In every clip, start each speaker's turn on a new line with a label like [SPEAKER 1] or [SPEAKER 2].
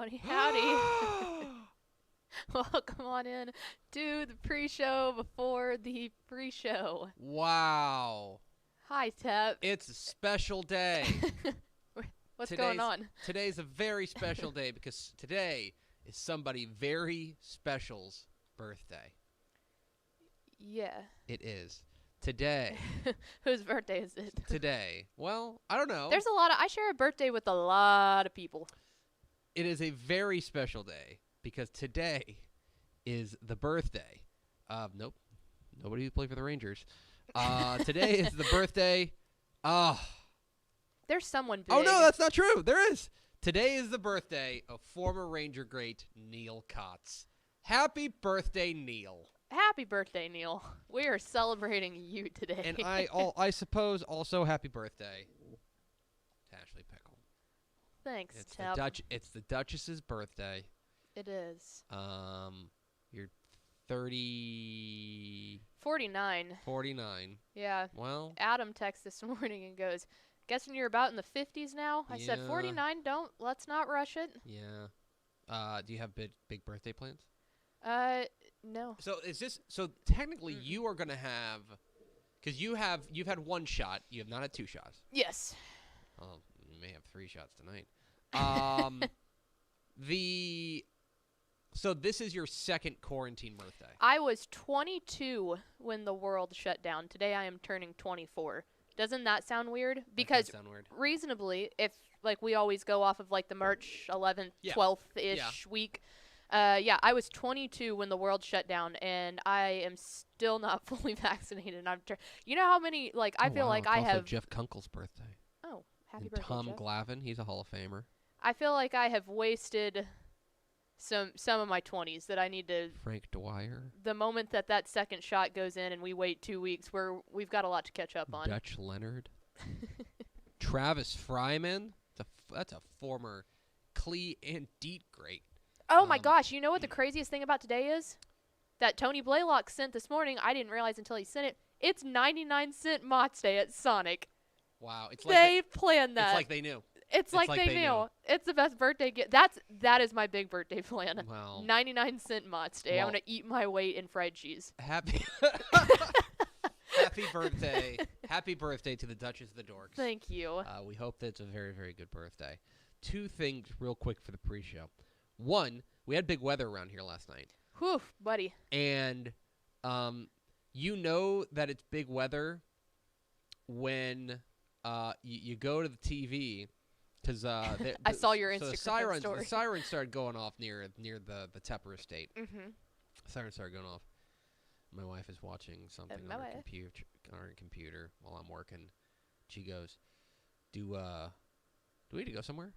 [SPEAKER 1] Howdy, howdy. Welcome on in to the pre-show before the pre-show.
[SPEAKER 2] Wow.
[SPEAKER 1] Hi, Tep.
[SPEAKER 2] It's a special day.
[SPEAKER 1] What's going on?
[SPEAKER 2] Today's a very special day because today is somebody very special's birthday.
[SPEAKER 1] Yeah.
[SPEAKER 2] It is. Today.
[SPEAKER 1] Whose birthday is it?
[SPEAKER 2] Today. Well, I don't know.
[SPEAKER 1] I share a birthday with a lot of people.
[SPEAKER 2] It is a very special day because today is the birthday of, nope, nobody who played for the Rangers. Today is the birthday.
[SPEAKER 1] There's someone big.
[SPEAKER 2] Oh, no, that's not true. There is. Today is the birthday of former Ranger great Neil Kotz. Happy birthday, Neil.
[SPEAKER 1] Happy birthday, Neil. We are celebrating you today.
[SPEAKER 2] And I suppose also happy birthday to Ashley Pickle.
[SPEAKER 1] Thanks,
[SPEAKER 2] It's
[SPEAKER 1] Tep.
[SPEAKER 2] it's the Duchess's birthday.
[SPEAKER 1] It is.
[SPEAKER 2] You're 30...
[SPEAKER 1] 49.
[SPEAKER 2] 49.
[SPEAKER 1] Yeah.
[SPEAKER 2] Well,
[SPEAKER 1] Adam texted this morning and goes, guessing you're about in the 50s now? I said,
[SPEAKER 2] Yeah.
[SPEAKER 1] 49, let's not rush it.
[SPEAKER 2] yeah. Do you have big birthday plans?
[SPEAKER 1] No.
[SPEAKER 2] So technically you are going to have, because you've had one shot, you have not had two shots.
[SPEAKER 1] Yes.
[SPEAKER 2] Well, you may have 3 shots tonight. So this is your second quarantine birthday.
[SPEAKER 1] I was 22 when the world shut down. Today I am turning 24. Doesn't that sound weird? Because
[SPEAKER 2] That does sound weird.
[SPEAKER 1] reasonably, if like we always go off of like the March 11th,
[SPEAKER 2] Yeah.
[SPEAKER 1] 12th-ish week, I was 22 when the world shut down, and I am still not fully vaccinated. You know how many, like, I feel like
[SPEAKER 2] it's
[SPEAKER 1] I
[SPEAKER 2] also
[SPEAKER 1] have...
[SPEAKER 2] Jeff Kunkel's birthday.
[SPEAKER 1] Oh, happy
[SPEAKER 2] And
[SPEAKER 1] birthday,
[SPEAKER 2] Tom
[SPEAKER 1] Jeff.
[SPEAKER 2] Glavine, he's a Hall of Famer.
[SPEAKER 1] I feel like I have wasted some of my 20s that I need to...
[SPEAKER 2] Frank Dwyer.
[SPEAKER 1] The moment that second shot goes in and we wait 2 weeks, we've got a lot to catch up on.
[SPEAKER 2] Dutch Leonard. Travis Fryman. That's a former Clee and Deet great.
[SPEAKER 1] Oh my gosh, you know what the craziest thing about today is? That Tony Blaylock sent this morning, I didn't realize until he sent it, it's 99-cent Mott's Day at Sonic.
[SPEAKER 2] Wow. It's like
[SPEAKER 1] They planned that.
[SPEAKER 2] It's like they knew.
[SPEAKER 1] It's like they knew. It's the best birthday gift. That is my big birthday plan.
[SPEAKER 2] Wow.
[SPEAKER 1] 99-cent Mott's Day. I'm
[SPEAKER 2] Well-
[SPEAKER 1] going to eat my weight in fried cheese.
[SPEAKER 2] Happy birthday. Happy birthday to the Duchess of the Dorks.
[SPEAKER 1] Thank you.
[SPEAKER 2] We hope that it's a very, very good birthday. 2 things real quick for the pre-show. 1, we had big weather around here last night.
[SPEAKER 1] Whew, buddy.
[SPEAKER 2] And you know that it's big weather when you go to the TV because
[SPEAKER 1] I saw your
[SPEAKER 2] so
[SPEAKER 1] Instagram story.
[SPEAKER 2] The sirens started going off near the Tepper estate.
[SPEAKER 1] Mm-hmm.
[SPEAKER 2] Sirens started going off. My wife is watching something on her computer while I'm working. She goes, "Do we need to go somewhere?"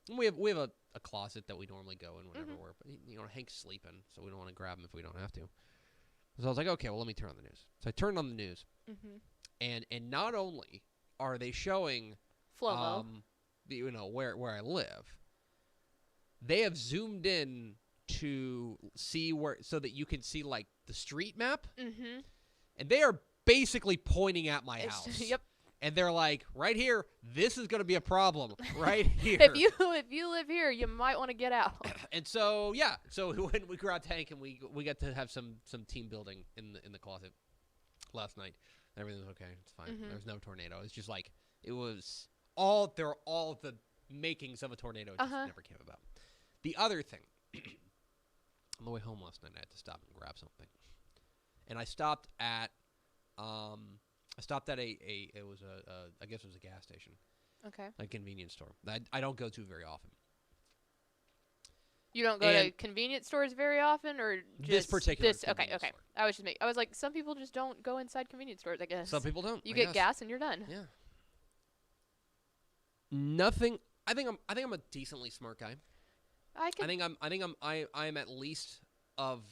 [SPEAKER 2] And we have a closet that we normally go in whenever we're Hank's sleeping, so we don't want to grab him if we don't have to. So I was like, okay, well let me turn on the news. So I turned on the news, and not only are they showing
[SPEAKER 1] Flomo.
[SPEAKER 2] where I live, they have zoomed in to see so that you can see like the street map, and they are basically pointing at my house.
[SPEAKER 1] Yep.
[SPEAKER 2] And they're like, right here, this is going to be a problem right here.
[SPEAKER 1] If you live here, you might want to get out.
[SPEAKER 2] And so, yeah. So when we grabbed Hank and we got to have some team building in the closet last night. Everything was okay. It's fine. There was no tornado. It's just like, there were all the makings of a tornado. It just never came about. The other thing, on the way home last night, I had to stop and grab something. And I stopped at... I guess it was a gas station.
[SPEAKER 1] Okay.
[SPEAKER 2] A convenience store. I don't go to very often.
[SPEAKER 1] You don't go to convenience stores very often, or just
[SPEAKER 2] this particular
[SPEAKER 1] Okay.
[SPEAKER 2] store.
[SPEAKER 1] I was like, some people just don't go inside convenience stores. I guess
[SPEAKER 2] Some people don't.
[SPEAKER 1] You get gas and you're done.
[SPEAKER 2] Yeah. Nothing. I think I'm a decently smart guy. I think I'm at least of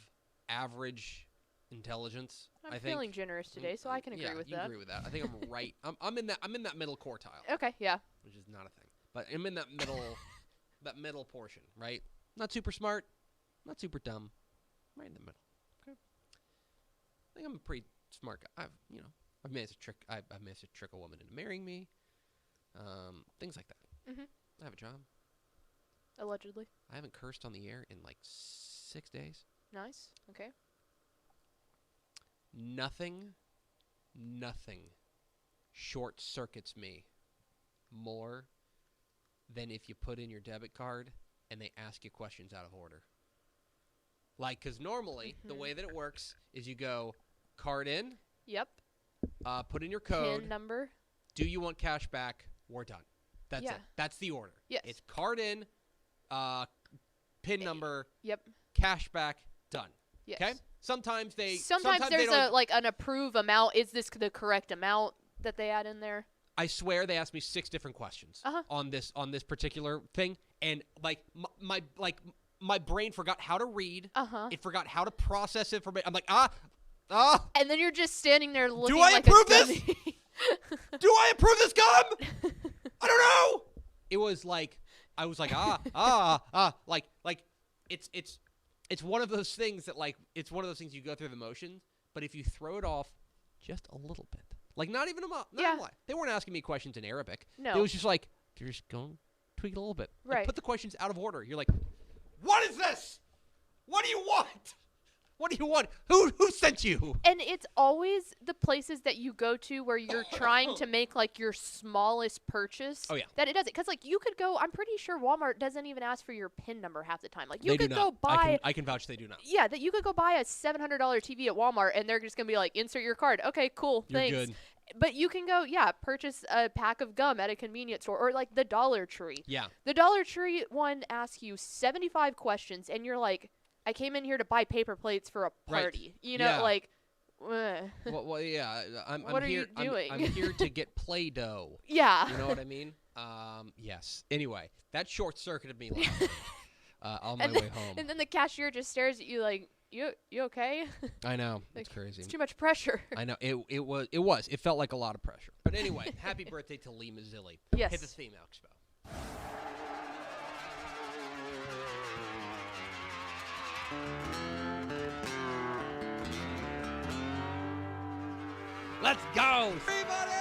[SPEAKER 2] average intelligence.
[SPEAKER 1] I'm feeling generous today, so I can agree with that.
[SPEAKER 2] Yeah, you agree with that. I think I'm right. I'm in that middle quartile.
[SPEAKER 1] Okay, yeah.
[SPEAKER 2] Which is not a thing, but I'm in that middle portion, right? Not super smart, not super dumb, right in the middle. Okay. I think I'm a pretty smart guy. I've managed to trick a woman into marrying me. Things like that.
[SPEAKER 1] Mm-hmm.
[SPEAKER 2] I have a job.
[SPEAKER 1] Allegedly.
[SPEAKER 2] I haven't cursed on the air in like 6 days.
[SPEAKER 1] Nice. Okay.
[SPEAKER 2] Nothing short circuits me more than if you put in your debit card and they ask you questions out of order. Like, because normally the way that it works is you go card in.
[SPEAKER 1] Yep.
[SPEAKER 2] Put in your code.
[SPEAKER 1] PIN number.
[SPEAKER 2] Do you want cash back? We're done. That's it. That's the order.
[SPEAKER 1] Yes.
[SPEAKER 2] It's card in, PIN number.
[SPEAKER 1] Yep.
[SPEAKER 2] Cash back. Done.
[SPEAKER 1] Yes.
[SPEAKER 2] Okay. Sometimes there's
[SPEAKER 1] an approve amount. Is this the correct amount that they add in there?
[SPEAKER 2] I swear they asked me 6 different questions on this particular thing, and like my brain forgot how to read. It forgot how to process information. I'm like
[SPEAKER 1] And then you're just standing there looking.
[SPEAKER 2] Do I
[SPEAKER 1] like
[SPEAKER 2] approve
[SPEAKER 1] a
[SPEAKER 2] this? Do I approve this gum? I don't know. It was like I was like like it's one of those things that like it's one of those things you go through the motions, but if you throw it off just a little bit, like not even a lot, they weren't asking me questions in Arabic.
[SPEAKER 1] No,
[SPEAKER 2] it was just like you're just going tweak it a little bit.
[SPEAKER 1] Right.
[SPEAKER 2] Like, put the questions out of order. You're like, what is this? What do you want? What do you want? Who sent you?
[SPEAKER 1] And it's always the places that you go to where you're trying to make like your smallest purchase.
[SPEAKER 2] Oh yeah.
[SPEAKER 1] That it does it, because like you could go. I'm pretty sure Walmart doesn't even ask for your PIN number half the time. Like you could go buy.
[SPEAKER 2] I can vouch they do not.
[SPEAKER 1] Yeah, that you could go buy a $700 TV at Walmart and they're just gonna be like, insert your card. Okay, cool,
[SPEAKER 2] You're
[SPEAKER 1] thanks.
[SPEAKER 2] good.
[SPEAKER 1] But you can go, purchase a pack of gum at a convenience store or like the Dollar Tree.
[SPEAKER 2] Yeah.
[SPEAKER 1] The Dollar Tree one asks you 75 questions and you're like, I came in here to buy paper plates for a party.
[SPEAKER 2] Right.
[SPEAKER 1] You know, like.
[SPEAKER 2] Well, yeah.
[SPEAKER 1] What are you doing?
[SPEAKER 2] I'm here to get Play-Doh.
[SPEAKER 1] Yeah.
[SPEAKER 2] You know what I mean? Yes. Anyway, that short-circuited me on my way home.
[SPEAKER 1] And then the cashier just stares at you like, you okay?
[SPEAKER 2] I know.
[SPEAKER 1] Like,
[SPEAKER 2] it's crazy.
[SPEAKER 1] It's too much pressure.
[SPEAKER 2] I know. It was. It felt like a lot of pressure. But anyway, happy birthday to Lee Mazzilli.
[SPEAKER 1] Yes.
[SPEAKER 2] Hit the theme, Expo. Let's go! Free money!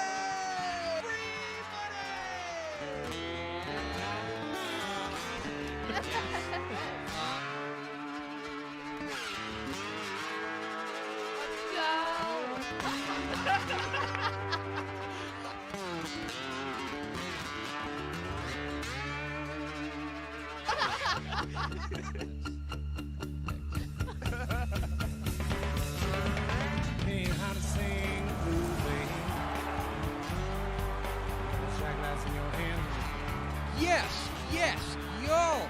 [SPEAKER 2] Yes, yo!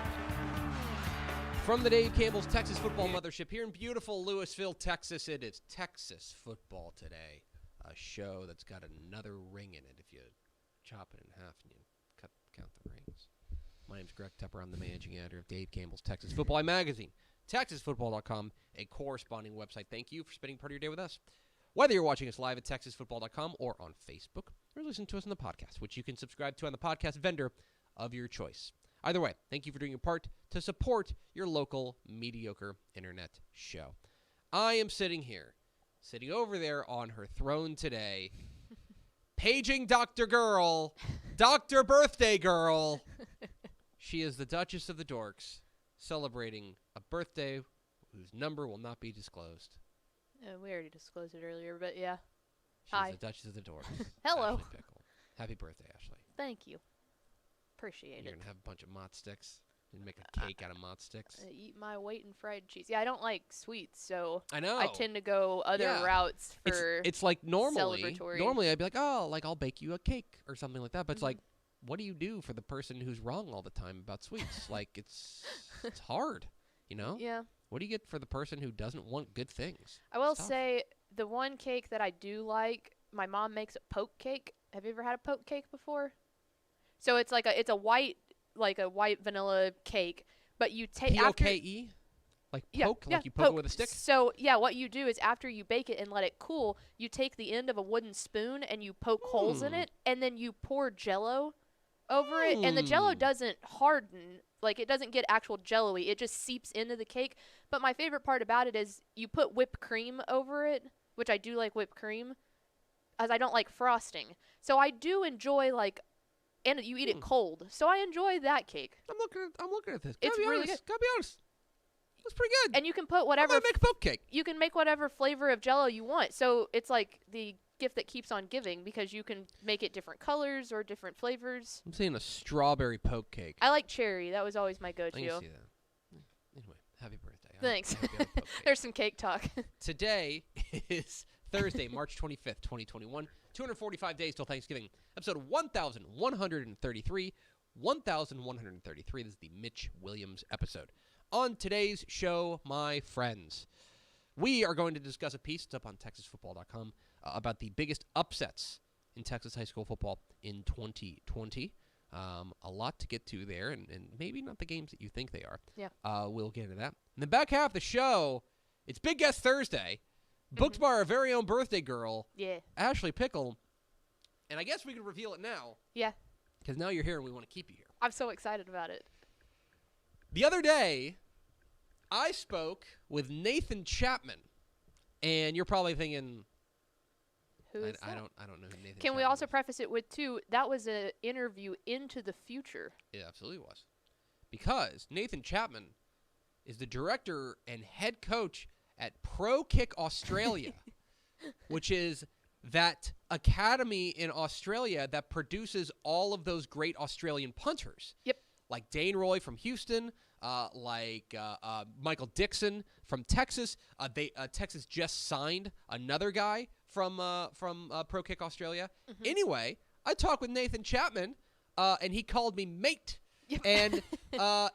[SPEAKER 2] From the Dave Campbell's Texas Football Mothership here in beautiful Lewisville, Texas, it is Texas Football Today, a show that's got another ring in it if you chop it in half and you count the rings. My name's Greg Tepper. I'm the managing editor of Dave Campbell's Texas Football Magazine, TexasFootball.com, a corresponding website. Thank you for spending part of your day with us. Whether you're watching us live at TexasFootball.com or on Facebook, or listening to us on the podcast, which you can subscribe to on the podcast vendor of your choice. Either way, thank you for doing your part to support your local mediocre internet show. I am sitting over there on her throne today, paging Dr. Girl, Dr. Birthday Girl. She is the Duchess of the Dorks, celebrating a birthday whose number will not be disclosed.
[SPEAKER 1] We already disclosed it earlier, but yeah.
[SPEAKER 2] She's
[SPEAKER 1] Hi.
[SPEAKER 2] the Duchess of the Dorks.
[SPEAKER 1] Hello.
[SPEAKER 2] Ashley Pickle. Happy birthday, Ashley.
[SPEAKER 1] Thank you. Appreciate
[SPEAKER 2] You're
[SPEAKER 1] it.
[SPEAKER 2] going to have a bunch of mott sticks and make a cake out of mott sticks.
[SPEAKER 1] Eat my weight in fried cheese. Yeah, I don't like sweets, so
[SPEAKER 2] I know.
[SPEAKER 1] I tend to go other routes for
[SPEAKER 2] it's like normally
[SPEAKER 1] celebratory.
[SPEAKER 2] I'd be like, oh, like I'll bake you a cake or something like that. But it's like, what do you do for the person who's wrong all the time about sweets? Like, it's hard, you know?
[SPEAKER 1] Yeah.
[SPEAKER 2] What do you get for the person who doesn't want good things?
[SPEAKER 1] I will say the one cake that I do like, my mom makes a poke cake. Have you ever had a poke cake before? So it's like a white vanilla cake, but you take
[SPEAKER 2] P-O-K-E? Like poke? Like you poke it with a stick?
[SPEAKER 1] So, yeah, what you do is after you bake it and let it cool, you take the end of a wooden spoon and you poke holes in it, and then you pour Jell-O over it, and the Jell-O doesn't harden. Like, it doesn't get actual Jell-O-y. It just seeps into the cake. But my favorite part about it is you put whipped cream over it, which I do like whipped cream, as I don't like frosting. So I do enjoy, like, and you eat it cold. So I enjoy that cake.
[SPEAKER 2] I'm looking at this.
[SPEAKER 1] It's really good.
[SPEAKER 2] Gotta be honest. It's pretty good.
[SPEAKER 1] And you can put whatever.
[SPEAKER 2] I'm gonna make a poke cake.
[SPEAKER 1] You can make whatever flavor of Jell-O you want. So it's like the gift that keeps on giving because you can make it different colors or different flavors.
[SPEAKER 2] I'm seeing a strawberry poke cake.
[SPEAKER 1] I like cherry. That was always my go-to.
[SPEAKER 2] I can see that. Anyway, happy birthday.
[SPEAKER 1] Thanks. There's some cake talk.
[SPEAKER 2] Today is Thursday, March 25th, 2021. 245 days till Thanksgiving. Episode 1133. 1133. This is the Mitch Williams episode. On today's show, my friends, we are going to discuss a piece, it's up on TexasFootball.com, about the biggest upsets in Texas high school football in 2020. A lot to get to there, and maybe not the games that you think they are.
[SPEAKER 1] Yeah.
[SPEAKER 2] We'll get into that. In the back half of the show, it's Big Guest Thursday, booked by our very own birthday girl, Ashley Pickle. And I guess we can reveal it now.
[SPEAKER 1] Yeah.
[SPEAKER 2] Because now you're here and we want to keep you here.
[SPEAKER 1] I'm so excited about it.
[SPEAKER 2] The other day, I spoke with Nathan Chapman, and you're probably thinking,
[SPEAKER 1] who is that?
[SPEAKER 2] I don't know who Nathan Chapman
[SPEAKER 1] Can we also preface it with, too, that was an interview into the future.
[SPEAKER 2] It absolutely was. Because Nathan Chapman is the director and head coach at Pro Kick Australia, which is that academy in Australia that produces all of those great Australian punters.
[SPEAKER 1] Yep. Like
[SPEAKER 2] Dane Roy from Houston, Michael Dixon from Texas. Texas just signed another guy from Pro Kick Australia. Mm-hmm. Anyway, I talked with Nathan Chapman, and he called me mate. And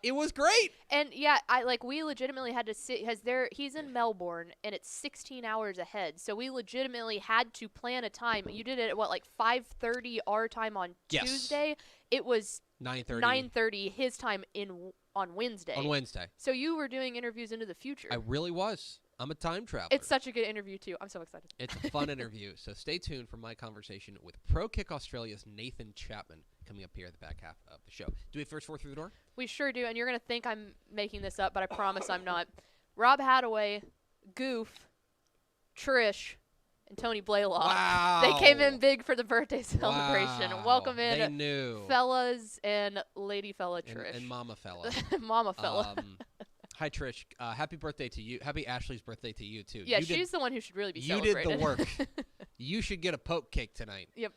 [SPEAKER 2] it was great.
[SPEAKER 1] And yeah, we legitimately had to sit he's in Melbourne and it's 16 hours ahead. So we legitimately had to plan a time. You did it at 5:30 our time on Tuesday. It was 9:30 his time on Wednesday.
[SPEAKER 2] On Wednesday.
[SPEAKER 1] So you were doing interviews into the future.
[SPEAKER 2] I really was. I'm a time traveler.
[SPEAKER 1] It's such a good interview too. I'm so excited.
[SPEAKER 2] It's a fun interview. So stay tuned for my conversation with Pro Kick Australia's Nathan Chapman coming up here at the back half of the show. Do we have first four through the door?
[SPEAKER 1] We sure do, and you're going to think I'm making this up, but I promise I'm not. Rob Hadaway, Goof, Trish, and Tony Blaylock.
[SPEAKER 2] Wow.
[SPEAKER 1] They came in big for the birthday celebration.
[SPEAKER 2] Wow.
[SPEAKER 1] Welcome in,
[SPEAKER 2] they knew.
[SPEAKER 1] fellas and lady fella Trish.
[SPEAKER 2] And mama fella.
[SPEAKER 1] Mama fella.
[SPEAKER 2] Hi, Trish. Happy birthday to you. Happy Ashley's birthday to you, too.
[SPEAKER 1] Yeah, she's the one who should really be
[SPEAKER 2] You
[SPEAKER 1] celebrated.
[SPEAKER 2] did the work. You should get a poke cake tonight.
[SPEAKER 1] Yep.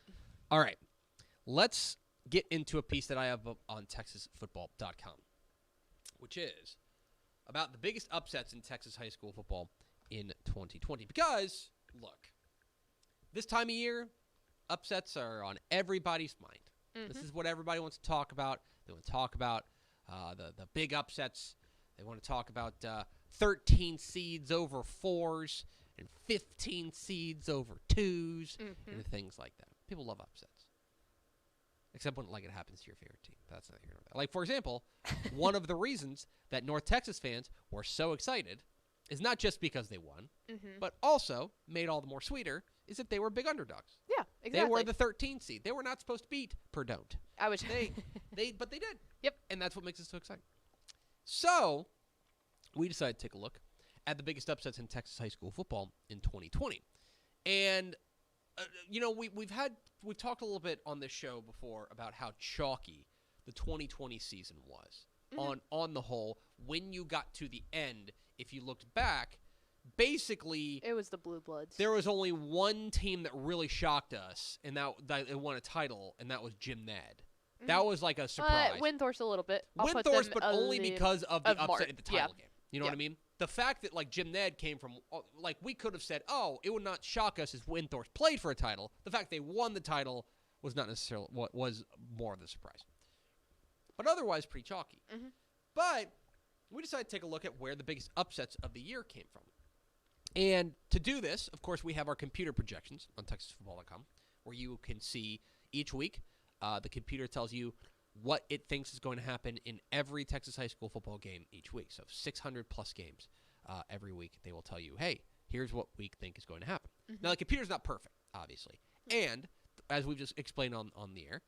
[SPEAKER 2] All right. Let's get into a piece that I have up on TexasFootball.com, which is about the biggest upsets in Texas high school football in 2020. Because, look, this time of year, upsets are on everybody's mind. Mm-hmm. This is what everybody wants to talk about. They want to talk about the big upsets. They want to talk about 13 seeds over 4s and 15 seeds over 2s and things like that. People love upsets. Except when it happens to your favorite team. That's not here. Like, for example, one of the reasons that North Texas fans were so excited is not just because they won, but also made all the more sweeter is that they were big underdogs.
[SPEAKER 1] Yeah, exactly.
[SPEAKER 2] They were the 13th seed. They were not supposed to beat Perdon't.
[SPEAKER 1] But
[SPEAKER 2] they did.
[SPEAKER 1] Yep.
[SPEAKER 2] And that's what makes us so exciting. So, we decided to take a look at the biggest upsets in Texas high school football in 2020. And we've talked a little bit on this show before about how chalky the 2020 season was on the whole. When you got to the end, if you looked back, basically
[SPEAKER 1] it was the Blue Bloods.
[SPEAKER 2] There was only one team that really shocked us, and that it won a title, and that was Jim Ned. That was like a surprise.
[SPEAKER 1] Windthorst a little bit.
[SPEAKER 2] Windthorst, but only because of the upset at the title game. You know what I mean? The fact that Jim Ned came from we could have said, oh, it would not shock us if Windthorst played for a title. The fact they won the title was not necessarily what was more of the surprise. But otherwise, pretty chalky. Mm-hmm. But we decided to take a look at where the biggest upsets of the year came from. And to do this, of course, we have our computer projections on TexasFootball.com, where you can see each week the computer tells you what it thinks is going to happen in every Texas high school football game each week. So 600-plus games every week. They will tell you, hey, here's what we think is going to happen. Mm-hmm. Now, the computer's not perfect, obviously. And as we've just explained on the air,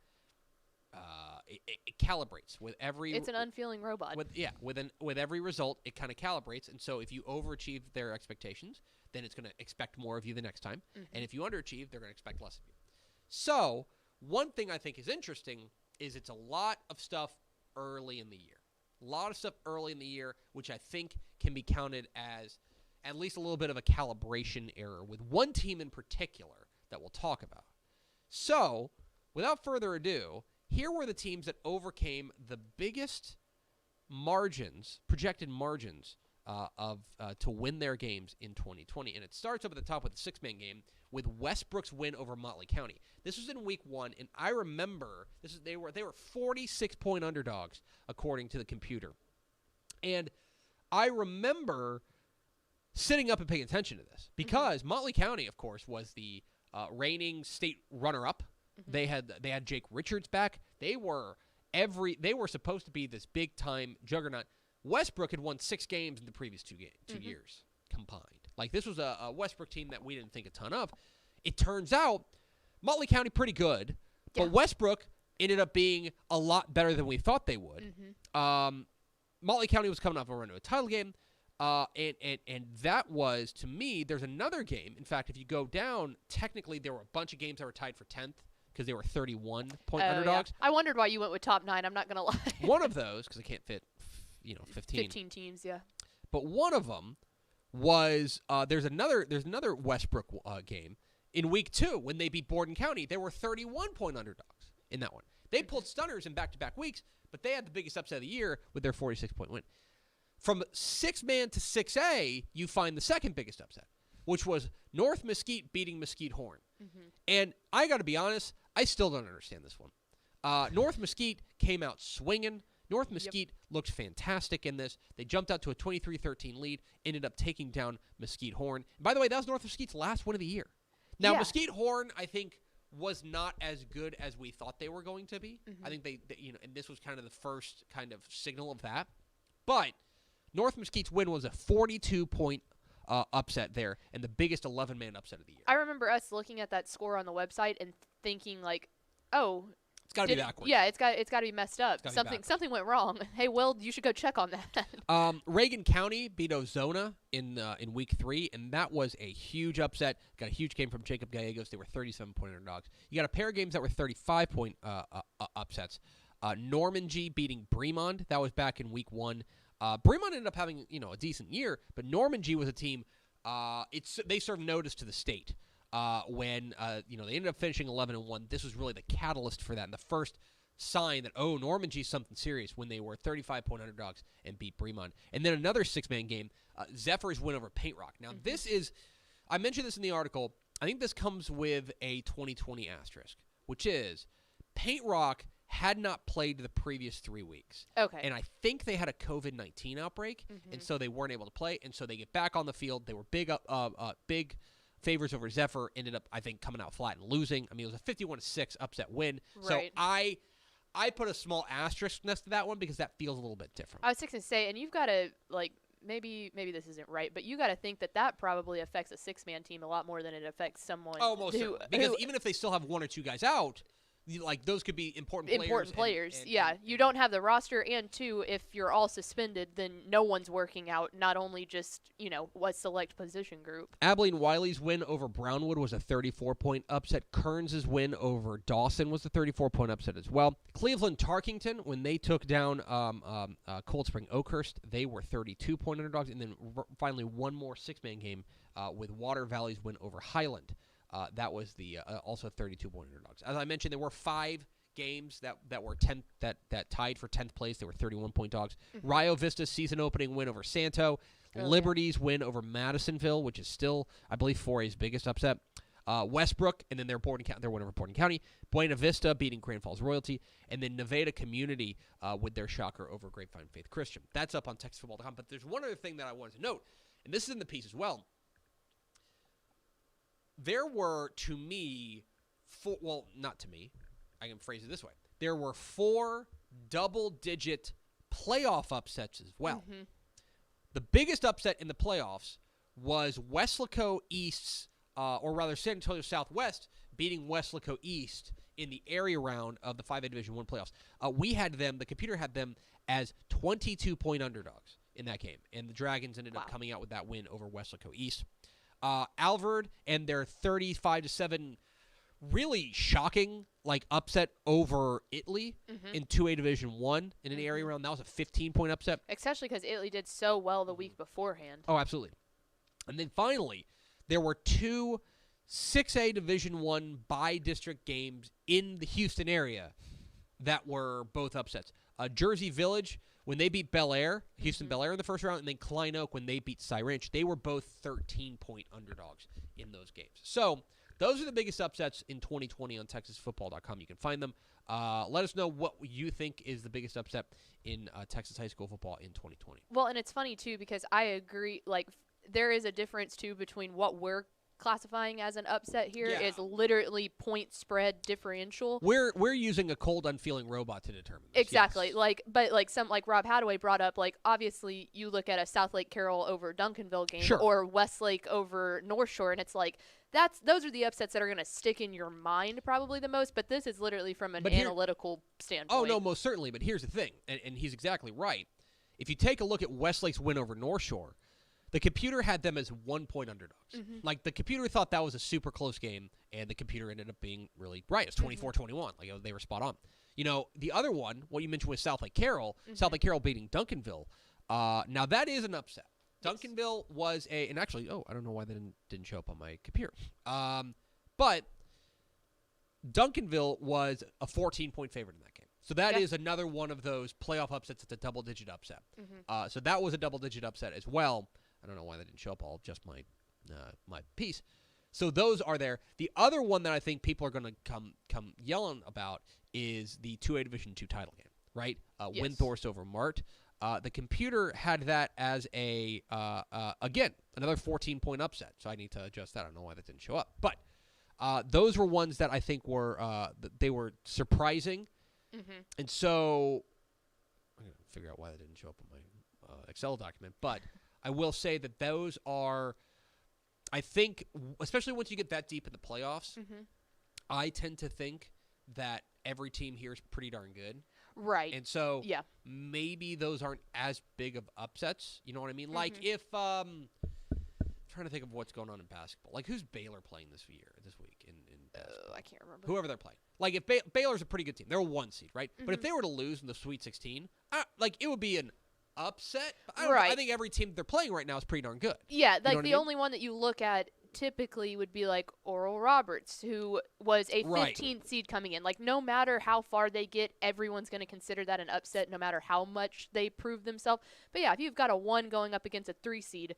[SPEAKER 2] it calibrates with every.
[SPEAKER 1] It's an unfeeling robot.
[SPEAKER 2] With every result, it kind of calibrates, and so if you overachieve their expectations, then it's going to expect more of you the next time, and if you underachieve, they're going to expect less of you. So One thing I think is interesting is it's a lot of stuff early in the year. A lot of stuff early in the year, which I think can be counted as at least a little bit of a calibration error with one team in particular that we'll talk about. So, without further ado, here were the teams that overcame the biggest margins, projected margins, to win their games in 2020. And it starts up at the top with the six-man game with Westbrook's win over Motley County. This was in week 1, and I remember they were 46-point underdogs according to the computer. And I remember sitting up and paying attention to this because Motley County, of course, was the reigning state runner-up. They had Jake Richards back. They were supposed to be this big-time juggernaut. Westbrook had won 6 games in the previous 2 years combined. Like, this was a Westbrook team that we didn't think a ton of. It turns out Motley County pretty good, but Westbrook ended up being a lot better than we thought they would. Motley County was coming off a run to a title game, and that was, to me, there's another game. In fact, if you go down, technically there were a bunch of games that were tied for 10th because they were 31-point underdogs.
[SPEAKER 1] Yeah. I wondered why you went with top 9. I'm not going to lie.
[SPEAKER 2] One of those, because I can't fit 15.
[SPEAKER 1] 15 teams, yeah.
[SPEAKER 2] But one of them was there's another Westbrook game in week 2 when they beat Borden County. They were 31-point underdogs in that one. They pulled stunners in back-to-back weeks, but they had the biggest upset of the year with their 46-point win. From 6-man to 6A, you find the second biggest upset, which was North Mesquite beating Mesquite Horn. And I got to be honest, I still don't understand this one. North Mesquite came out swinging. North Mesquite looked fantastic in this. They jumped out to a 23-13 lead, ended up taking down Mesquite Horn. And by the way, that was North Mesquite's last win of the year. Now, Mesquite Horn, I think, was not as good as we thought they were going to be. I think they and this was kind of the first kind of signal of that. But North Mesquite's win was a 42-point upset there, and the biggest 11-man upset of the year.
[SPEAKER 1] I remember us looking at that score on the website and thinking, like, oh,
[SPEAKER 2] it's got to be backwards.
[SPEAKER 1] Yeah, it's got to be messed up. Something went wrong. Hey, Will, you should go check on that.
[SPEAKER 2] Reagan County beat Ozona in week 3, and that was a huge upset. Got a huge game from Jacob Gallegos. They were 37-point underdogs. You got a pair of games that were 35-point upsets. Norman G beating Bremond. That was back in week 1. Bremond ended up having a decent year, but Norman G was a team. They served notice to the state. When they ended up finishing 11-1, this was really the catalyst for that, and the first sign that Norman G's something serious when they were 35-point underdogs and beat Bremond. And then another 6-man game, Zephyr's win over Paint Rock. Now this is, I mentioned this in the article. I think this comes with a 2020 asterisk, which is Paint Rock had not played the previous 3 weeks.
[SPEAKER 1] Okay.
[SPEAKER 2] And I think they had a COVID-19 outbreak, and so they weren't able to play. And so they get back on the field. They were big favors over Zephyr, ended up, I think, coming out flat and losing. I mean, it was a 51-6 upset win.
[SPEAKER 1] Right.
[SPEAKER 2] So I put a small asterisk next to that one because that feels a little bit different.
[SPEAKER 1] I was just going to say, and you've got to, like, maybe this isn't right, but you got to think that probably affects a 6-man team a lot more than it affects someone
[SPEAKER 2] most certainly. Because even if they still have 1 or 2 guys out, like, those could be important players.
[SPEAKER 1] You don't have the roster, and 2, if you're all suspended, then no one's working out, not only just, what select position group.
[SPEAKER 2] Abilene Wiley's win over Brownwood was a 34-point upset. Kearns' win over Dawson was a 34-point upset as well. Cleveland Tarkington, when they took down Cold Spring Oakhurst, they were 32-point underdogs. And then finally one more 6-man game with Water Valley's win over Highland. That was the also 32-point underdogs. As I mentioned, there were 5 games that were 10 that tied for 10th place. They were 31-point dogs. Rio Vista's season opening win over Santo. Liberty's win over Madisonville, which is still, I believe, 4A's biggest upset. Westbrook, and then their win over Borden County. Buena Vista beating Grand Falls Royalty, and then Nevada Community with their shocker over Grapevine Faith Christian. That's up on TexasFootball.com. But there's one other thing that I wanted to note, and this is in the piece as well. There were, to me, not to me, I can phrase it this way. There were 4 double-digit playoff upsets as well. The biggest upset in the playoffs was Weslaco East's, or rather San Antonio Southwest, beating Weslaco East in the area round of the 5A Division I playoffs. The computer had them as 22-point underdogs in that game, and the Dragons ended up coming out with that win over Weslaco East. Alvord and their 35-7 really shocking, upset over Italy in 2A Division 1 in an area round. That was a 15-point upset.
[SPEAKER 1] Especially because Italy did so well the week beforehand.
[SPEAKER 2] Oh, absolutely. And then finally, there were 2 6A Division 1 by-district games in the Houston area that were both upsets. Jersey Village, when they beat Bel Air, Houston Bel Air in the first round, and then Klein Oak when they beat Cy Ranch. They were both 13-point underdogs in those games. So those are the biggest upsets in 2020 on TexasFootball.com. You can find them. Let us know what you think is the biggest upset in Texas high school football in 2020.
[SPEAKER 1] Well, and it's funny, too, because I agree. There is a difference, too, between what we're classifying as an upset here is literally point spread differential.
[SPEAKER 2] We're using a cold, unfeeling robot to determine this.
[SPEAKER 1] Exactly.
[SPEAKER 2] Yes.
[SPEAKER 1] But Rob Hadaway brought up, obviously you look at a South Lake Carroll over Duncanville game or Westlake over North Shore, and it's those are the upsets that are going to stick in your mind probably the most, but this is literally from an analytical standpoint.
[SPEAKER 2] Oh, no, most certainly, but here's the thing, and he's exactly right. If you take a look at Westlake's win over North Shore, the computer had them as 1-point underdogs. The computer thought that was a super close game, and the computer ended up being really right. It's 24-21. They were spot on. The other one, what you mentioned was South Lake Carroll. South Lake Carroll beating Duncanville. Now, that is an upset. Duncanville was and actually, I don't know why that didn't show up on my computer. But Duncanville was a 14-point favorite in that game. So that is another one of those playoff upsets that's a double-digit upset. So that was a double-digit upset as well. I don't know why that didn't show up. I'll adjust my piece. So those are there. The other one that I think people are going to come yelling about is the 2A Division 2 title game, right? Windthorst over Mart. The computer had that as again, another 14-point upset. So I need to adjust that. I don't know why that didn't show up. But those were ones that I think were they were surprising. And so I'm going to figure out why that didn't show up on my Excel document. But I will say that those are, I think, especially once you get that deep in the playoffs, I tend to think that every team here is pretty darn good.
[SPEAKER 1] Right.
[SPEAKER 2] And so maybe those aren't as big of upsets. You know what I mean? Like if trying to think of what's going on in basketball. Who's Baylor playing this week in basketball?
[SPEAKER 1] I can't remember.
[SPEAKER 2] Whoever they're playing. If Baylor's a pretty good team. They're a 1 seed, right? But if they were to lose in the Sweet 16, it would be an upset. I think every team they're playing right now is pretty darn good.
[SPEAKER 1] Yeah, the only one that you look at typically would be Oral Roberts, who was a 15th seed coming in. No matter how far they get, everyone's going to consider that an upset no matter how much they prove themselves. But yeah, if you've got a 1 going up against a 3 seed,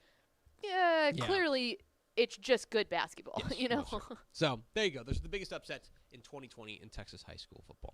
[SPEAKER 1] clearly it's just good basketball,
[SPEAKER 2] Yes, sure. So there you go. Those are the biggest upsets in 2020 in Texas high school football.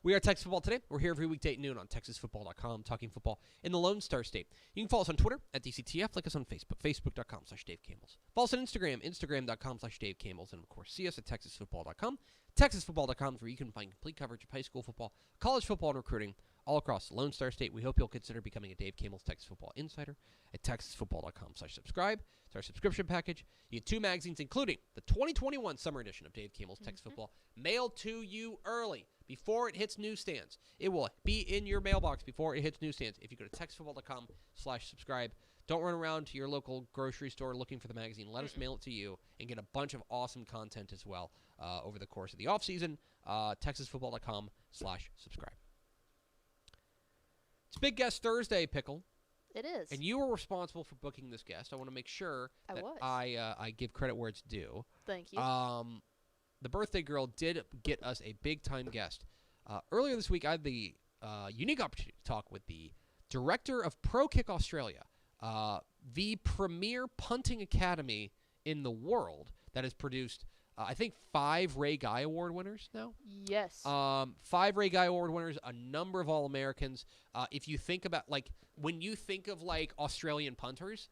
[SPEAKER 2] We are Texas Football Today. We're here every weekday at noon on TexasFootball.com, talking football in the Lone Star State. You can follow us on Twitter at DCTF, like us on Facebook, Facebook.com/Dave Campbells. Follow us on Instagram, Instagram.com/Dave Campbells, and of course, see us at TexasFootball.com. TexasFootball.com is where you can find complete coverage of high school football, college football, and recruiting all across the Lone Star State. We hope you'll consider becoming a Dave Campbell's Texas Football Insider at TexasFootball.com/subscribe. It's our subscription package. You get 2 magazines, including the 2021 summer edition of Dave Campbell's Texas Football, mailed to you early before it hits newsstands. It will be in your mailbox before it hits newsstands if you go to TexasFootball.com/subscribe. Don't run around to your local grocery store looking for the magazine. Let us mail it to you and get a bunch of awesome content as well over the course of the offseason. TexasFootball.com/subscribe. It's Big Guest Thursday, Pickle.
[SPEAKER 1] It is.
[SPEAKER 2] And you were responsible for booking this guest. I want to make sure that I give credit where it's due.
[SPEAKER 1] Thank you.
[SPEAKER 2] The birthday girl did get us a big-time guest. Earlier this week, I had the unique opportunity to talk with the director of Pro Kick Australia, the premier punting academy in the world that has produced, I think, 5 Ray Guy Award winners now.
[SPEAKER 1] Yes.
[SPEAKER 2] 5 Ray Guy Award winners, a number of All-Americans. If you think about, when you think of, Australian punters,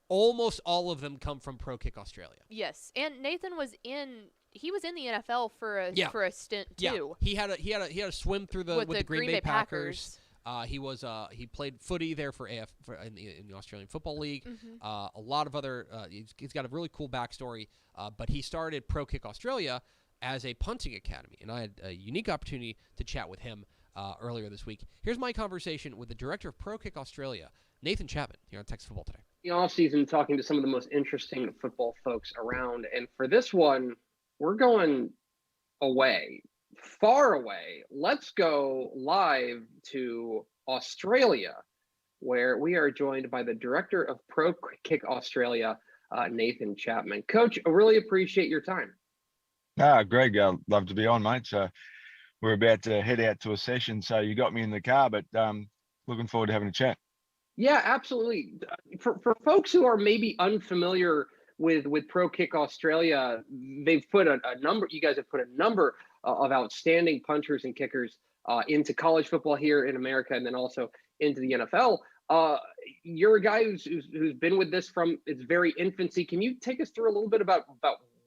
[SPEAKER 2] almost all of them come from Pro Kick Australia.
[SPEAKER 1] Yes, and Nathan was in the NFL for a stint too.
[SPEAKER 2] He had a swim through with the Green Bay Packers. He played footy there in the Australian Football League. A lot of other he's got a really cool backstory. But he started Pro Kick Australia as a punting academy, and I had a unique opportunity to chat with him earlier this week. Here's my conversation with the director of Pro Kick Australia, Nathan Chapman, here on Texas Football Today.
[SPEAKER 3] Off season, talking to some of the most interesting football folks around, and for this one, we're going away, far away. Let's go live to Australia, where we are joined by the director of Pro Kick Australia, Nathan Chapman. Coach, I really appreciate your time.
[SPEAKER 4] Greg, I'd love to be on, mate. So we're about to head out to a session, so you got me in the car, but looking forward to having a chat.
[SPEAKER 3] Yeah, absolutely. For folks who are maybe unfamiliar with Pro Kick Australia, they've put a number. You guys have put a number of outstanding punters and kickers into college football here in America, and then also into the NFL. You're a guy who's been with this from its very infancy. Can you take us through a little bit about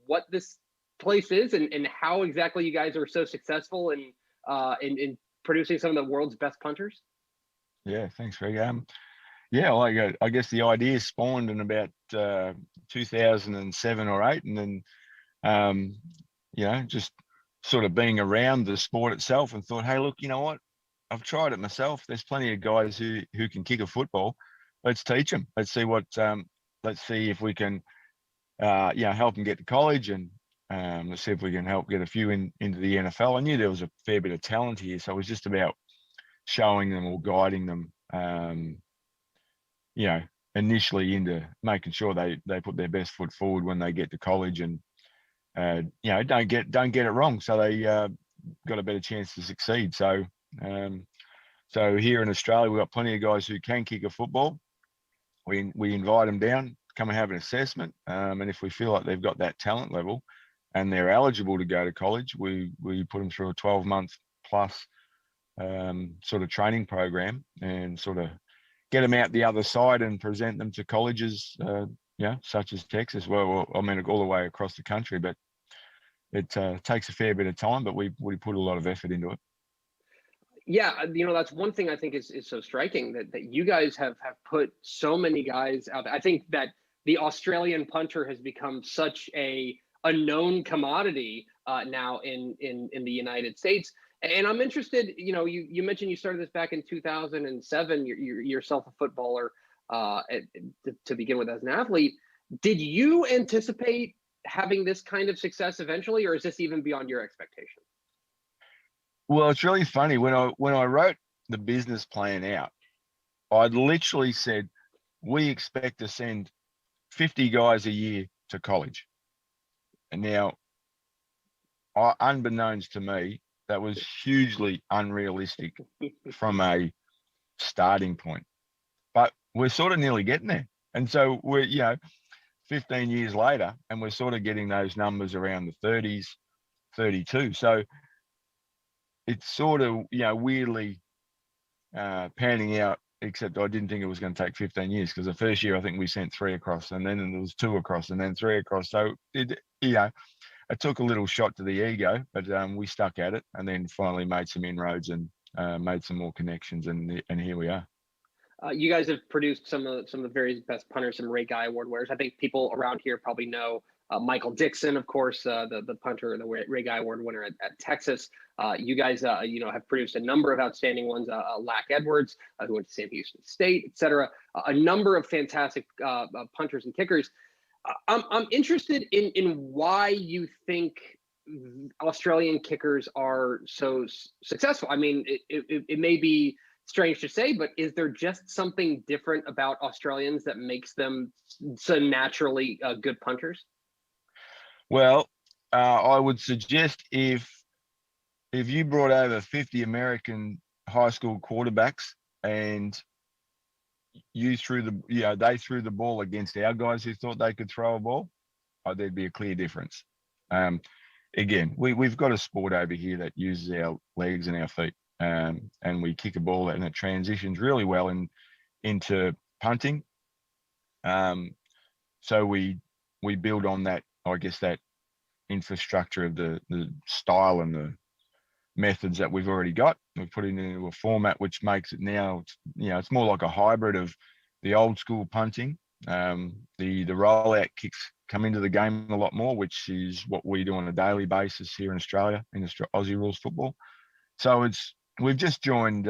[SPEAKER 3] what this place is and how exactly you guys are so successful in producing some of the world's best punters?
[SPEAKER 4] Yeah, thanks, Greg. Yeah, like I guess the idea spawned in about 2007 or 8, and then just sort of being around the sport itself, and thought, hey, look, you know what? I've tried it myself. There's plenty of guys who can kick a football. Let's teach them. Let's see let's see if we can help them get to college, and let's see if we can help get a few into the NFL. I knew there was a fair bit of talent here, so it was just about showing them or guiding them. Initially into making sure they put their best foot forward when they get to college, and don't get it wrong, so they got a better chance to succeed. So here in Australia, we've got plenty of guys who can kick a football. We invite them down, come and have an assessment, and if we feel like they've got that talent level and they're eligible to go to college, we put them through a 12-month plus sort of training program, and sort of get them out the other side and present them to colleges, such as Texas. Well, I mean, all the way across the country, but it takes a fair bit of time, but we put a lot of effort into it.
[SPEAKER 3] Yeah, that's one thing I think is so striking, that you guys have put so many guys out there. I think that the Australian punter has become such a known commodity now in the United States. And I'm interested, you mentioned you started this back in 2007. You're yourself a footballer to begin with as an athlete. Did you anticipate having this kind of success eventually, or is this even beyond your expectation?
[SPEAKER 4] Well, it's really funny. When I wrote the business plan out, I'd literally said, we expect to send 50 guys a year to college. And now, unbeknownst to me, that was hugely unrealistic from a starting point. But we're sort of nearly getting there. And so we're, 15 years later, and we're sort of getting those numbers around the 30s, 32. So it's sort of, weirdly panning out, except I didn't think it was going to take 15 years, because the first year I think we sent 3 across, and then there was 2 across, and then 3 across. So it took a little shot to the ego, but we stuck at it, and then finally made some inroads and made some more connections, and here we are.
[SPEAKER 3] You guys have produced some of the very best punters, some Ray Guy Award winners. I think people around here probably know Michael Dixon, of course, the punter, the Ray Guy Award winner at Texas. You guys, have produced a number of outstanding ones. Lack Edwards, who went to Sam Houston State, etc. A number of fantastic punters and kickers. I'm interested in why you think Australian kickers are so successful. I mean, it may be strange to say, but is there just something different about Australians that makes them so naturally good punters?
[SPEAKER 4] Well, I would suggest if you brought over 50 American high school quarterbacks and they threw the ball against our guys who thought they could throw a ball, there'd be a clear difference. Again, we've got a sport over here that uses our legs and our feet, and we kick a ball and it transitions really well into punting. So we build on that, I guess, that infrastructure of the style and the methods that we've already got. We've put it into a format which makes it now, it's more like a hybrid of the old school punting. The rollout kicks come into the game a lot more, which is what we do on a daily basis here in Australia, in Aussie rules football. So we've just joined,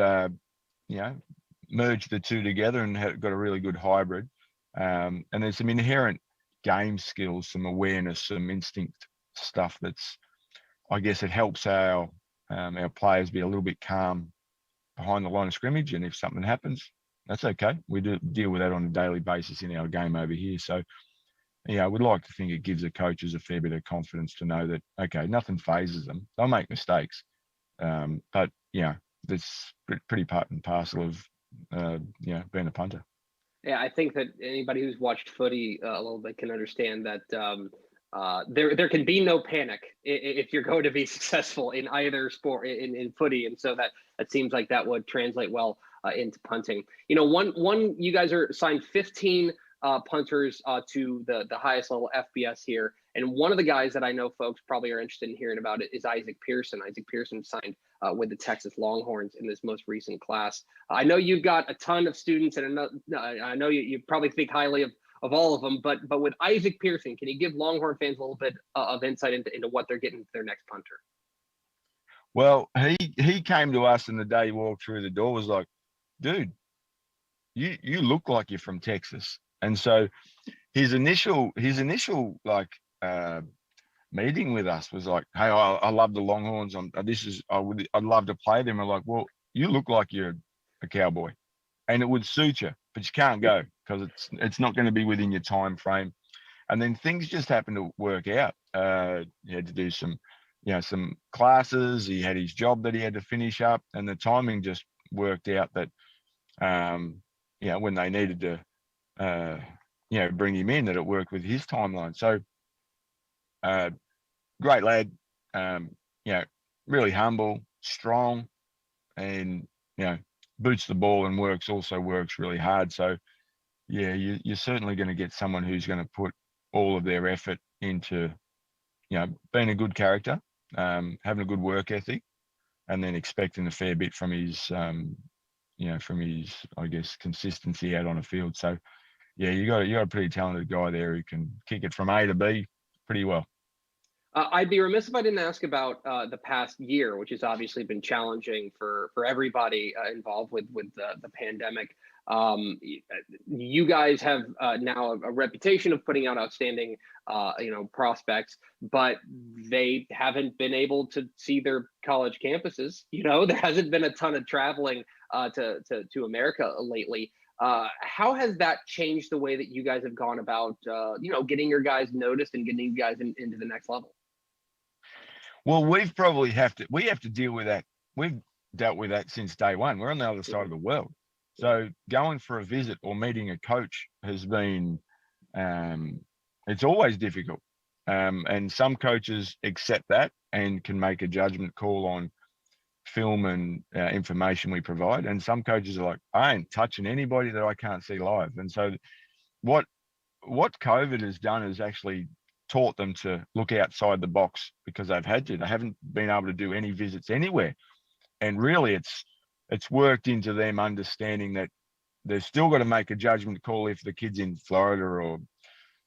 [SPEAKER 4] merged the two together and got a really good hybrid. And there's some inherent game skills, some awareness, some instinct stuff that's, I guess it helps our players be a little bit calm behind the line of scrimmage. And if something happens, that's okay. We do deal with that on a daily basis in our game over here. So, yeah, we'd like to think it gives the coaches a fair bit of confidence to know that, okay, nothing phases them. They'll make mistakes. But, that's pretty part and parcel of, being a punter.
[SPEAKER 3] Yeah, I think that anybody who's watched footy a little bit can understand that there can be no panic if you're going to be successful in either sport in footy, and so that seems like that would translate well into punting. One you guys are signed 15 punters to the highest level FBS here, and one of the guys that I know folks probably are interested in hearing about it is Isaac Pearson. Isaac Pearson signed with the Texas Longhorns in this most recent class. I know you've got a ton of students, and I know you probably think highly of all of them, but with Isaac Pearson, can you give Longhorn fans a little bit of insight into what they're getting for their next punter?
[SPEAKER 4] Well, he came to us, and the day he walked through the door was like, dude, you look like you're from Texas. And so his initial like meeting with us was like, hey, I love the Longhorns. I'd love to play them. We're like, well, you look like you're a Cowboy, and it would suit you, but you can't go because it's not going to be within your time frame. And then things just happened to work out. He had to do some classes. He had his job that he had to finish up, and the timing just worked out that when they needed to bring him in, that it worked with his timeline. So great lad, really humble, strong, and boots the ball and works really hard. So yeah, you're certainly going to get someone who's going to put all of their effort into being a good character, having a good work ethic, and then expecting a fair bit from his I guess consistency out on a field. So yeah, you got a pretty talented guy there who can kick it from A to B pretty well.
[SPEAKER 3] I'd be remiss if I didn't ask about the past year, which has obviously been challenging for everybody involved with the pandemic. You guys have now a reputation of putting out outstanding, prospects, but they haven't been able to see their college campuses. There hasn't been a ton of traveling to America lately. How has that changed the way that you guys have gone about, getting your guys noticed and getting you guys into the next level?
[SPEAKER 4] Well, we have to deal with that. We've dealt with that since day one. We're on the other side of the world. So going for a visit or meeting a coach has been, it's always difficult. And some coaches accept that and can make a judgment call on film and information we provide. And some coaches are like, I ain't touching anybody that I can't see live. And so what COVID has done is actually taught them to look outside the box because they've had to. They haven't been able to do any visits anywhere. And really it's worked into them understanding that they've still got to make a judgment call if the kid's in Florida or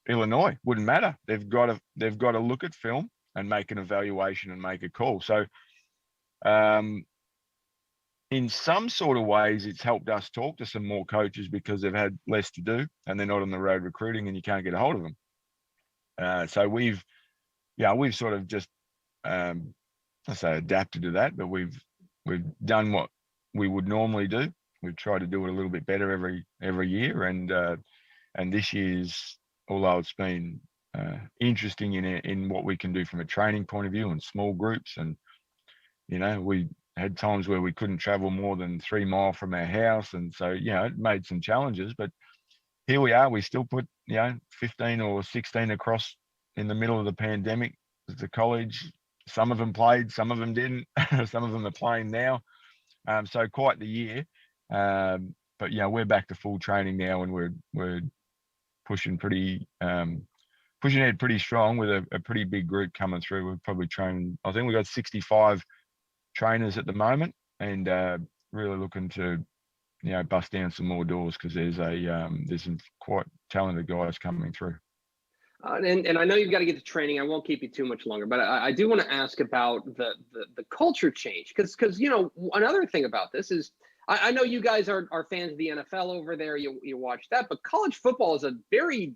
[SPEAKER 4] Illinois. Wouldn't matter. They've got to look at film and make an evaluation and make a call. So in some sort of ways, it's helped us talk to some more coaches because they've had less to do and they're not on the road recruiting and you can't get a hold of them. So we've sort of just, adapted to that, but we've done what we would normally do. We've tried to do it a little bit better every year, and this year's, although it's been interesting in what we can do from a training point of view and small groups, and we had times where we couldn't travel more than 3 miles from our house, and so it made some challenges, but here we are. We still put 15 or 16 across in the middle of the pandemic to college. Some of them played, some of them didn't. Some of them are playing now. So quite the year. But we're back to full training now, and we're pushing ahead pretty strong with a pretty big group coming through. We've probably trained, I think we've got 65 trainers at the moment, and really looking to bust down some more doors because there's some quite talented guys coming through.
[SPEAKER 3] And I know you've got to get to training. I won't keep you too much longer, but I do want to ask about the culture change because another thing about this is I know you guys are fans of the NFL over there. You watch that, but college football is a very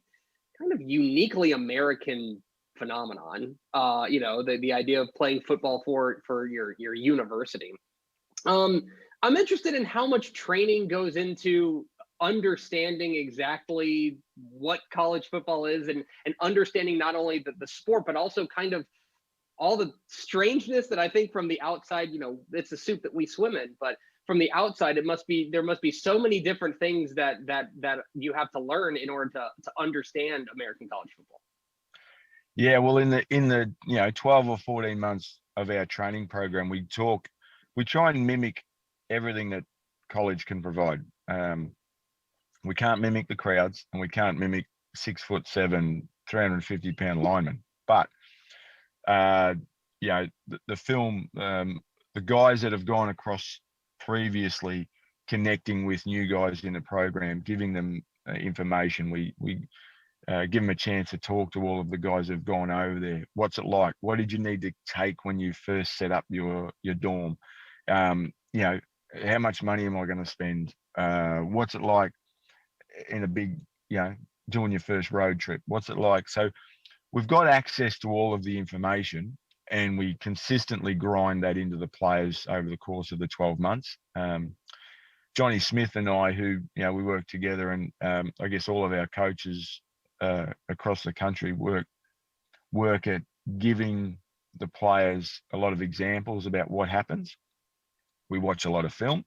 [SPEAKER 3] kind of uniquely American phenomenon. The idea of playing football for your university. I'm interested in how much training goes into understanding exactly what college football is, and understanding not only the sport, but also kind of all the strangeness that I think from the outside, it's a soup that we swim in, but from the outside, there must be so many different things that you have to learn in order to understand American college football.
[SPEAKER 4] Yeah, well, in the 12 or 14 months of our training program, we try and mimic everything that college can provide. We can't mimic the crowds, and we can't mimic 6'7", 350-pound linemen. But the film, the guys that have gone across previously, connecting with new guys in the program, giving them information. We give them a chance to talk to all of the guys who've gone over there. What's it like? What did you need to take when you first set up your dorm? How much money am I going to spend? What's it like in a big, doing your first road trip? What's it like? So we've got access to all of the information, and we consistently grind that into the players over the course of the 12 months. Johnny Smith and I, who, we work together, and I guess all of our coaches across the country work at giving the players a lot of examples about what happens. We watch a lot of film,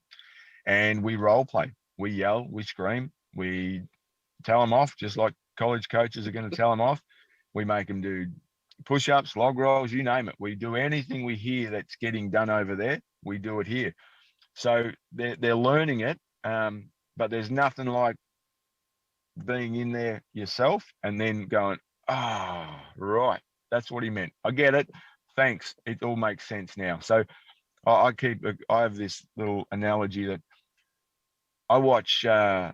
[SPEAKER 4] and we role play. We yell, we scream, we tell them off, just like college coaches are going to tell them off. We make them do push-ups, log rolls, you name it. We do anything we hear that's getting done over there, we do it here. So they're learning it, but there's nothing like being in there yourself and then going, right, that's what he meant. I get it. Thanks. It all makes sense now. So I have this little analogy that I watch, the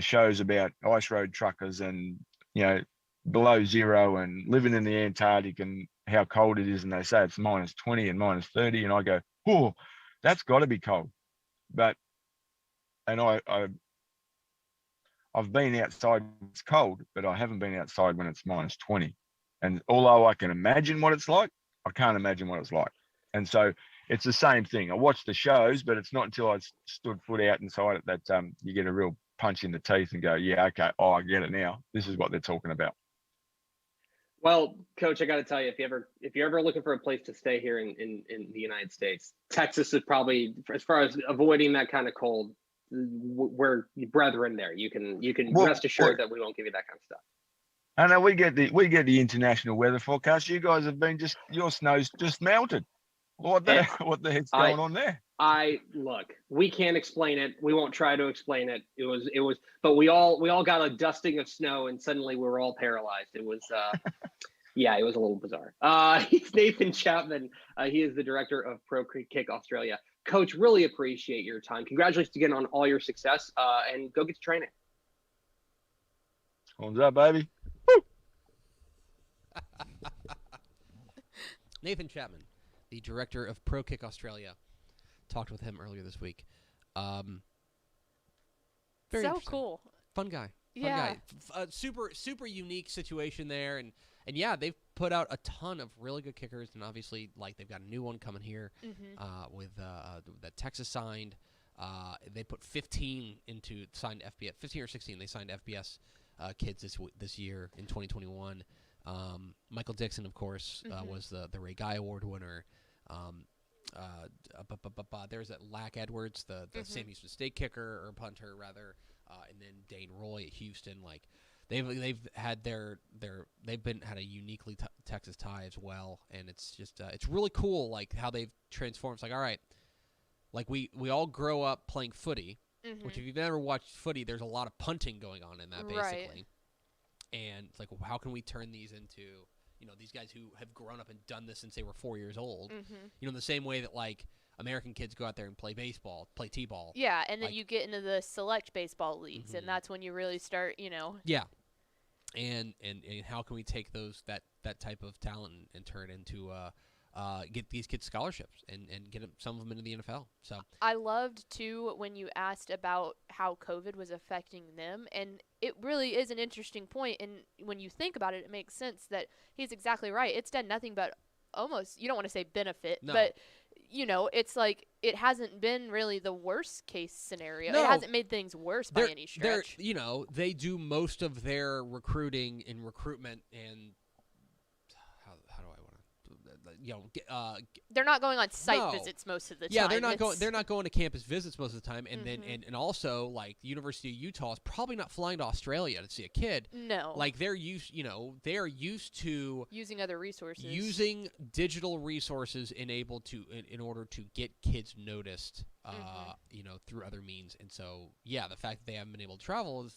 [SPEAKER 4] shows about ice road truckers and, below zero and living in the Antarctic and how cold it is. And they say it's minus 20 and minus 30. And I go, oh, that's got to be cold. I've been outside when it's cold, but I haven't been outside when it's minus 20. And although I can imagine what it's like, I can't imagine what it's like. And so it's the same thing. I watch the shows, but it's not until I stood foot out inside it that you get a real punch in the teeth and go, yeah, okay, I get it now. This is what they're talking about.
[SPEAKER 3] Well, Coach, I got to tell you, if you're ever looking for a place to stay here in the United States, Texas is probably, as far as avoiding that kind of cold, we're brethren there. You can rest assured that we won't give you that kind of stuff.
[SPEAKER 4] I know we get the international weather forecast. You guys have been your snow's just melted. What the heck's going on there?
[SPEAKER 3] Look, we can't explain it. We won't try to explain it. It was, but we all got a dusting of snow, and suddenly we were all paralyzed. It was, yeah, it was a little bizarre. He's Nathan Chapman. He is the director of Pro Kick Australia. Coach, really appreciate your time. Congratulations again on all your success, and go get to training.
[SPEAKER 4] What's up, baby?
[SPEAKER 2] Nathan Chapman, the director of Pro Kick Australia. Talked with him earlier this week. Very
[SPEAKER 1] so cool.
[SPEAKER 2] Fun guy.
[SPEAKER 1] Yeah.
[SPEAKER 2] Super unique situation there, and yeah, they've put out a ton of really good kickers, and obviously, like, they've got a new one coming here with that Texas signed. They put 15 into signed FBS, 15 or 16. They signed FBS kids this year in 2021. Michael Dixon, of course, was the Ray Guy Award winner. There's that Lack Edwards, the Sam Houston State kicker, or punter rather, and then Dane Roy at Houston. Like, they've had had a uniquely Texas tie as well, and it's just it's really cool, like, how they've transformed. It's like, all right, like we all grow up playing footy, which, if you've ever watched footy, there's a lot of punting going on in that, basically. Right. And it's like, well, how can we turn these into, these guys who have grown up and done this since they were 4 years old, in the same way that, like, American kids go out there and play baseball, play t-ball.
[SPEAKER 1] Yeah, and then you get into the select baseball leagues, and that's when you really start,
[SPEAKER 2] Yeah. And how can we take that type of talent and turn it into get these kids scholarships and get some of them into the NFL. So
[SPEAKER 1] I loved, too, when you asked about how COVID was affecting them, and it really is an interesting point, and when you think about it, it makes sense that he's exactly right. It's done nothing but almost, you don't want to say benefit, but, it's like it hasn't been really the worst case scenario.
[SPEAKER 2] No.
[SPEAKER 1] It hasn't made things worse by any stretch.
[SPEAKER 2] They do most of their recruiting and recruitment and how do I want to,
[SPEAKER 1] they're not going on site visits most of the time.
[SPEAKER 2] Yeah, they're not going to campus visits most of the time, and then and also like the University of Utah is probably not flying to Australia to see a kid.
[SPEAKER 1] No,
[SPEAKER 2] like they are used to
[SPEAKER 1] using other resources,
[SPEAKER 2] using digital resources in order to get kids noticed, through other means. And so the fact that they haven't been able to travel is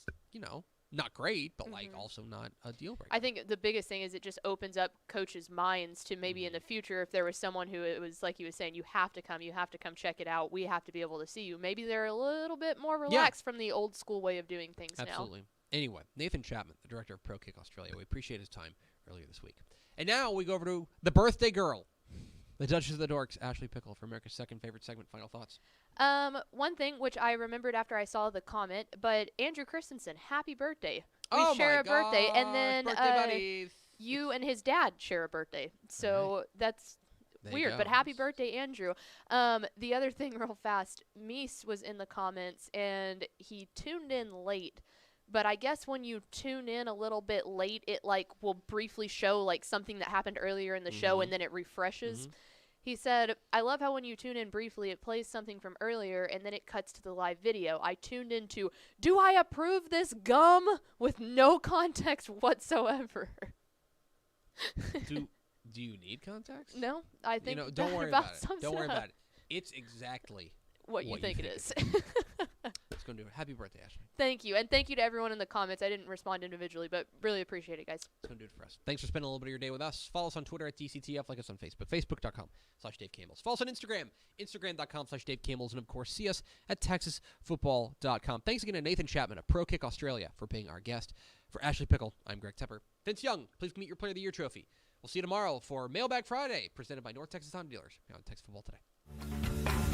[SPEAKER 2] not great, but like also not a deal breaker.
[SPEAKER 1] I think the biggest thing is it just opens up coaches' minds to maybe in the future, if there was someone who it was like he was saying, you have to come check it out. We have to be able to see you. Maybe they're a little bit more relaxed from the old school way of doing things now.
[SPEAKER 2] Absolutely. Anyway, Nathan Chapman, the director of Pro Kick Australia, we appreciate his time earlier this week. And now we go over to the birthday girl, the Duchess of the Dorks, Ashley Pickle, for America's second favorite segment. Final thoughts.
[SPEAKER 1] One thing which I remembered after I saw the comment, but Andrew Christensen, happy birthday. We share a birthday, and then you and his dad share a birthday. So that's weird, but happy birthday, Andrew. The other thing real fast, Meese was in the comments, and he tuned in late. But I guess when you tune in a little bit late, it will briefly show something that happened earlier in the show, and then it refreshes. He said, I love how when you tune in briefly, it plays something from earlier, and then it cuts to the live video. I tuned into, do I approve this gum? With no context whatsoever.
[SPEAKER 2] Do you need context?
[SPEAKER 1] No, I think
[SPEAKER 2] don't worry about it. Don't worry about it. It's exactly
[SPEAKER 1] what you think it is.
[SPEAKER 2] Let's go do it. Happy birthday, Ashley.
[SPEAKER 1] Thank you. And thank you to everyone in the comments. I didn't respond individually, but really appreciate it, guys.
[SPEAKER 2] It's going to do it for us. Thanks for spending a little bit of your day with us. Follow us on Twitter at DCTF. Like us on Facebook, facebook.com/Dave Camels. Follow us on Instagram, instagram.com/Dave Camels. And, of course, see us at texasfootball.com. Thanks again to Nathan Chapman of Pro Kick Australia for being our guest. For Ashley Pickle, I'm Greg Tepper. Vince Young, please meet your Player of the Year trophy. We'll see you tomorrow for Mailbag Friday, presented by North Texas Honda Dealers here on Texas Football Today.